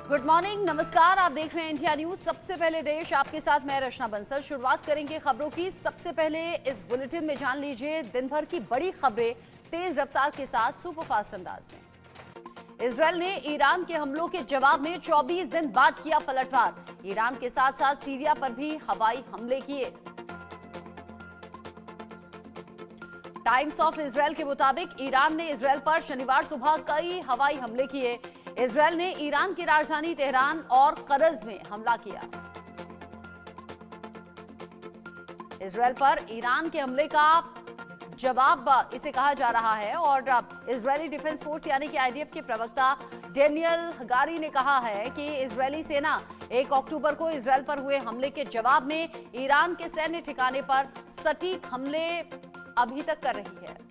Good morning, नमस्कार। आप देख रहे हैं इंडिया न्यूज। सबसे पहले देश, आपके साथ मैं रचना बंसल। शुरुआत करेंगे खबरों की। सबसे पहले इस बुलेटिन में जान लीजिए दिन भर की बड़ी खबरें तेज रफ्तार के साथ सुपरफास्ट अंदाज में। इजरायल ने ईरान के हमलों के जवाब में 24 दिन बाद किया पलटवार। ईरान के साथ साथ सीरिया पर भी हवाई हमले किए। टाइम्स ऑफ इजरायल के मुताबिक ईरान ने इजरायल पर शनिवार सुबह कई हवाई हमले किए। इजरायल ने ईरान की राजधानी तेहरान और करज में हमला किया। इजरायल पर ईरान के हमले का जवाब इसे कहा जा रहा है और इजरायली डिफेंस फोर्स यानी कि आईडीएफ के प्रवक्ता डेनियल हगारी ने कहा है कि इजरायली सेना 1 अक्टूबर को इजरायल पर हुए हमले के जवाब में ईरान के सैन्य ठिकाने पर सटीक हमले अभी तक कर रही है।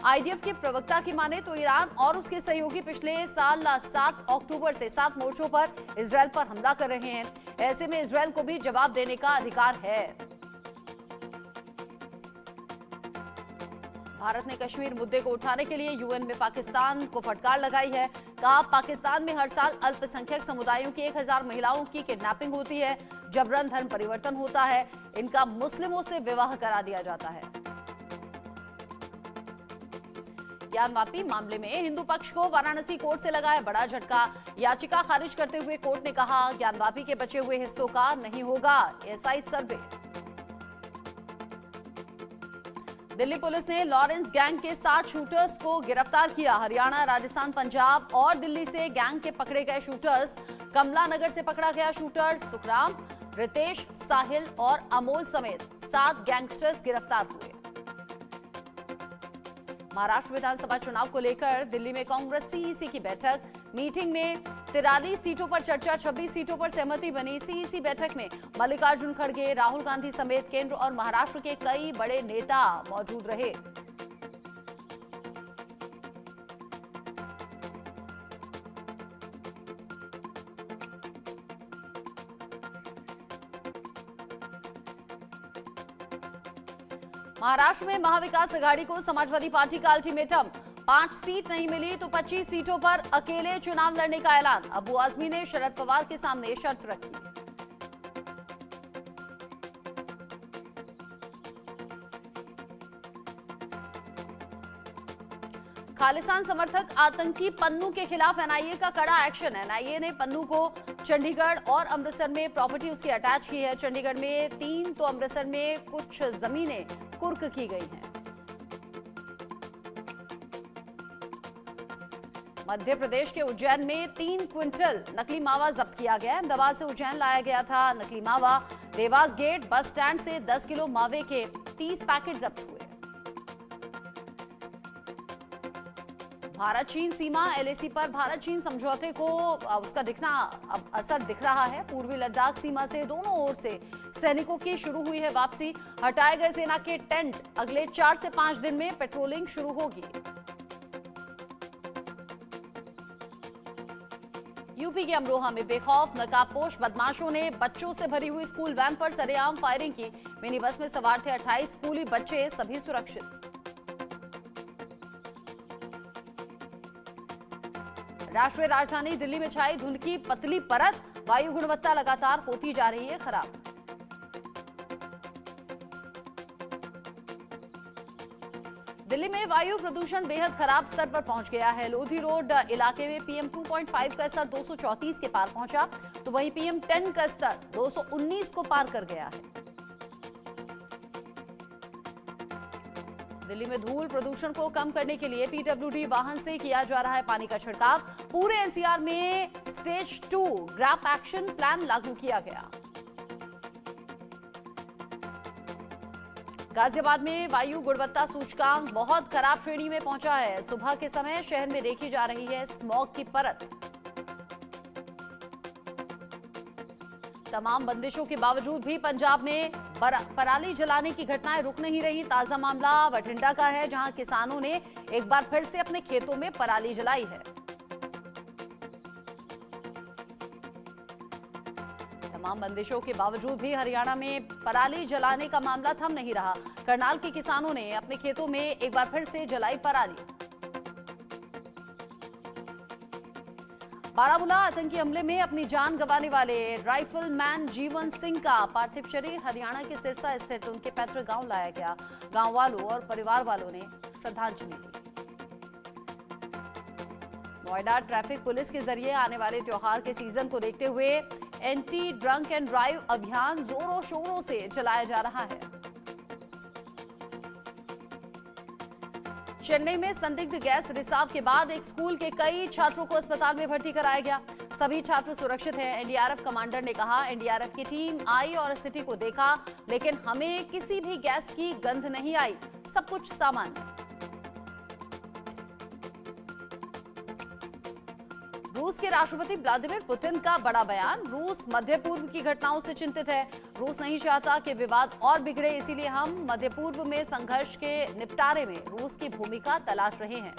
आईडीएफ के प्रवक्ता की माने तो ईरान और उसके सहयोगी पिछले साल 7 अक्टूबर से 7 मोर्चों पर इजरायल पर हमला कर रहे हैं। ऐसे में इजरायल को भी जवाब देने का अधिकार है। भारत ने कश्मीर मुद्दे को उठाने के लिए यूएन में पाकिस्तान को फटकार लगाई है। कहा, पाकिस्तान में हर साल अल्पसंख्यक समुदायों की 1000 महिलाओं की किडनैपिंग होती है। जबरन धर्म परिवर्तन होता है। इनका मुस्लिमों से विवाह करा दिया जाता है। ज्ञानवापी मामले में हिंदू पक्ष को वाराणसी कोर्ट से लगा है बड़ा झटका। याचिका खारिज करते हुए कोर्ट ने कहा, ज्ञानवापी के बचे हुए हिस्सों का नहीं होगा एसआई सर्वे। दिल्ली पुलिस ने लॉरेंस गैंग के 7 शूटर्स को गिरफ्तार किया। हरियाणा, राजस्थान, पंजाब और दिल्ली से गैंग के पकड़े गए शूटर्स। कमला नगर से पकड़ा गया शूटर सुखराम, रितेश, साहिल और अमोल समेत 7 गैंगस्टर्स गिरफ्तार हुए। महाराष्ट्र विधानसभा चुनाव को लेकर दिल्ली में कांग्रेस सीईसी की बैठक। मीटिंग में 43 सीटों पर चर्चा, 26 सीटों पर सहमति बनी। सीईसी बैठक में मल्लिकार्जुन खड़गे, राहुल गांधी समेत केंद्र और महाराष्ट्र के कई बड़े नेता मौजूद रहे। महाराष्ट्र में महाविकास आघाड़ी को समाजवादी पार्टी का अल्टीमेटम। 5 सीट नहीं मिली तो 25 सीटों पर अकेले चुनाव लड़ने का ऐलान। अबू आजमी ने शरद पवार के सामने शर्त रखी। खालिस्तान समर्थक आतंकी पन्नू के खिलाफ एनआईए का कड़ा एक्शन। एनआईए ने पन्नू को चंडीगढ़ और अमृतसर में प्रॉपर्टी उसकी अटैच की है। चंडीगढ़ में 3 तो अमृतसर में कुछ जमीनें कुर्क की गई हैं। मध्य प्रदेश के उज्जैन में 3 क्विंटल नकली मावा जब्त किया गया। अहमदाबाद से उज्जैन लाया गया था नकली मावा। देवास गेट बस स्टैंड से 10 किलो मावे के 30 पैकेट जब्त हुए। भारत चीन सीमा एलएसी पर भारत चीन समझौते को उसका दिखना अब असर दिख रहा है। पूर्वी लद्दाख सीमा से दोनों ओर से सैनिकों की शुरू हुई है वापसी। हटाए गए सेना के टेंट अगले 4 से 5 दिन में पेट्रोलिंग शुरू होगी। यूपी के अमरोहा में बेखौफ नकाबपोश बदमाशों ने बच्चों से भरी हुई स्कूल वैन पर सरेआम फायरिंग की। मिनी बस में सवार थे 28 स्कूली बच्चे, सभी सुरक्षित। राष्ट्रीय राजधानी दिल्ली में छाई धुंध की पतली परत। वायु गुणवत्ता लगातार होती जा रही है खराब। दिल्ली में वायु प्रदूषण बेहद खराब स्तर पर पहुंच गया है। लोधी रोड इलाके में पीएम 2.5 का स्तर 234 के पार पहुंचा, तो वहीं पीएम 10 का स्तर 219 को पार कर गया है। दिल्ली में धूल प्रदूषण को कम करने के लिए पीडब्ल्यूडी वाहन से किया जा रहा है पानी का छिड़काव। पूरे एनसीआर में स्टेज 2 ग्रैप एक्शन प्लान लागू किया गया। गाजियाबाद में वायु गुणवत्ता सूचकांक बहुत खराब श्रेणी में पहुंचा है। सुबह के समय शहर में देखी जा रही है स्मॉग की परत। तमाम बंदिशों के बावजूद भी पंजाब में पराली जलाने की घटनाएं रुक नहीं रही। ताजा मामला बठिंडा का है, जहां किसानों ने एक बार फिर से अपने खेतों में पराली जलाई है। तमाम बंदिशों के बावजूद भी हरियाणा में पराली जलाने का मामला थम नहीं रहा। करनाल के किसानों ने अपने खेतों में एक बार फिर से जलाई पराली। बारामूला आतंकी हमले में अपनी जान गंवाने वाले राइफलमैन जीवन सिंह का पार्थिव शरीर हरियाणा के सिरसा स्थित उनके पैतृक गांव लाया गया। गांव वालों और परिवार वालों ने श्रद्धांजलि दी। नोएडा ट्रैफिक पुलिस के जरिए आने वाले त्योहार के सीजन को देखते हुए एंटी ड्रंक एंड ड्राइव अभियान जोरों शोरों से चलाया जा रहा है। चेन्नई में संदिग्ध गैस रिसाव के बाद एक स्कूल के कई छात्रों को अस्पताल में भर्ती कराया गया। सभी छात्र सुरक्षित हैं। एनडीआरएफ कमांडर ने कहा, एनडीआरएफ की टीम आई और स्थिति को देखा, लेकिन हमें किसी भी गैस की गंध नहीं आई। सब कुछ सामान्य। रूस के राष्ट्रपति व्लादिमीर पुतिन का बड़ा बयान। रूस मध्य पूर्व की घटनाओं से चिंतित है। रूस नहीं चाहता कि विवाद और बिगड़े, इसीलिए हम मध्य पूर्व में संघर्ष के निपटारे में रूस की भूमिका तलाश रहे हैं।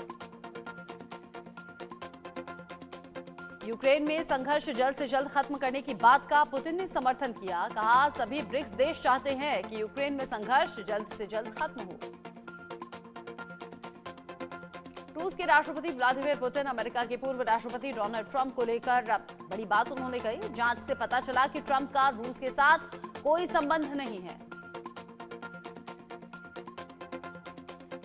यूक्रेन में संघर्ष जल्द से जल्द खत्म करने की बात का पुतिन ने समर्थन किया। कहा, सभी ब्रिक्स देश चाहते हैं कि यूक्रेन में संघर्ष जल्द से जल्द खत्म हो। रूस के राष्ट्रपति व्लादिमीर पुतिन अमेरिका के पूर्व राष्ट्रपति डोनाल्ड ट्रंप को लेकर बड़ी बात उन्होंने कही। जांच से पता चला कि ट्रंप का रूस के साथ कोई संबंध नहीं है।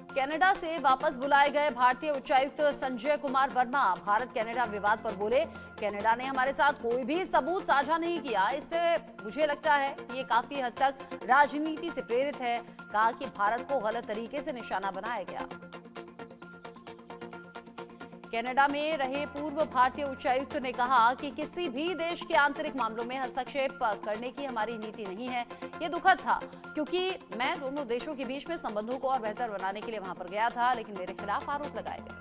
कनाडा से वापस बुलाए गए भारतीय उच्चायुक्त संजय कुमार वर्मा भारत कनाडा विवाद पर बोले, कनाडा ने हमारे साथ कोई भी सबूत साझा नहीं किया। इससे मुझे लगता है कि ये काफी हद तक राजनीति से प्रेरित है। कहा कि भारत को गलत तरीके से निशाना बनाया गया। कनाडा में रहे पूर्व भारतीय उच्चायुक्त ने कहा कि किसी भी देश के आंतरिक मामलों में हस्तक्षेप करने की हमारी नीति नहीं है। ये दुखद था क्योंकि मैं दोनों देशों के बीच में संबंधों को और बेहतर बनाने के लिए वहां पर गया था, लेकिन मेरे खिलाफ आरोप लगाए गए।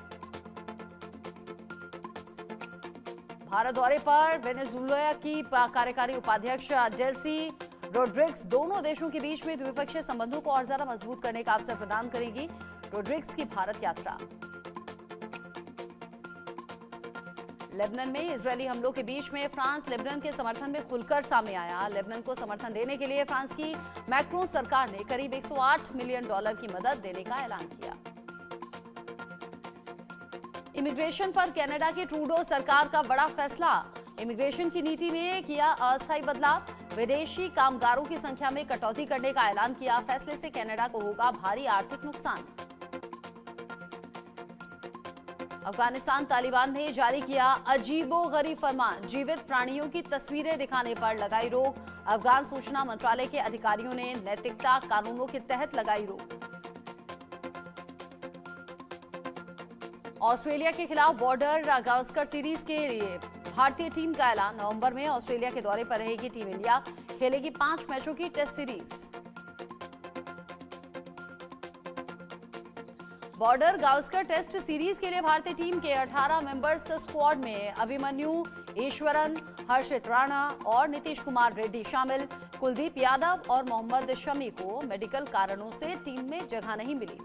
भारत दौरे पर वेनेजुएला की कार्यकारी उपाध्यक्ष डेल्सी रोड्रिग्स दोनों देशों के बीच में द्विपक्षीय संबंधों को और ज्यादा मजबूत करने का अवसर प्रदान करेगी। रोड्रिग्स की भारत यात्रा। लेबनान में इजरायली हमलों के बीच में फ्रांस लेबनान के समर्थन में खुलकर सामने आया। लेबनान को समर्थन देने के लिए फ्रांस की मैक्रोन सरकार ने करीब $108 मिलियन की मदद देने का ऐलान किया। इमिग्रेशन पर कनाडा की ट्रूडो सरकार का बड़ा फैसला। इमिग्रेशन की नीति में किया अस्थायी बदलाव। विदेशी कामगारों की संख्या में कटौती करने का ऐलान किया। फैसले से कनाडा को होगा भारी आर्थिक नुकसान। अफगानिस्तान तालिबान ने जारी किया अजीबोगरीब फरमान। जीवित प्राणियों की तस्वीरें दिखाने पर लगाई रोक। अफगान सूचना मंत्रालय के अधिकारियों ने नैतिकता कानूनों के तहत लगाई रोक। ऑस्ट्रेलिया के खिलाफ बॉर्डर गावस्कर सीरीज के लिए भारतीय टीम का ऐलान। नवंबर में ऑस्ट्रेलिया के दौरे पर रहेगी टीम इंडिया। खेलेगी 5 मैचों की test series. Border Gavaskar test series के लिए भारतीय टीम के 18 मेंबर्स स्क्वाड में अभिमन्यु ईश्वरन, हर्षित राणा और नीतीश कुमार रेड्डी शामिल। कुलदीप यादव और मोहम्मद शमी को मेडिकल कारणों से टीम में जगह नहीं मिली।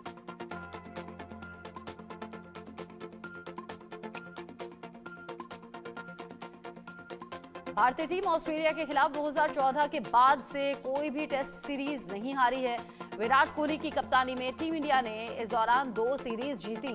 भारतीय टीम ऑस्ट्रेलिया के खिलाफ 2014 के बाद से कोई भी टेस्ट सीरीज नहीं हारी है। विराट कोहली की कप्तानी में टीम इंडिया ने इस दौरान 2 सीरीज जीती।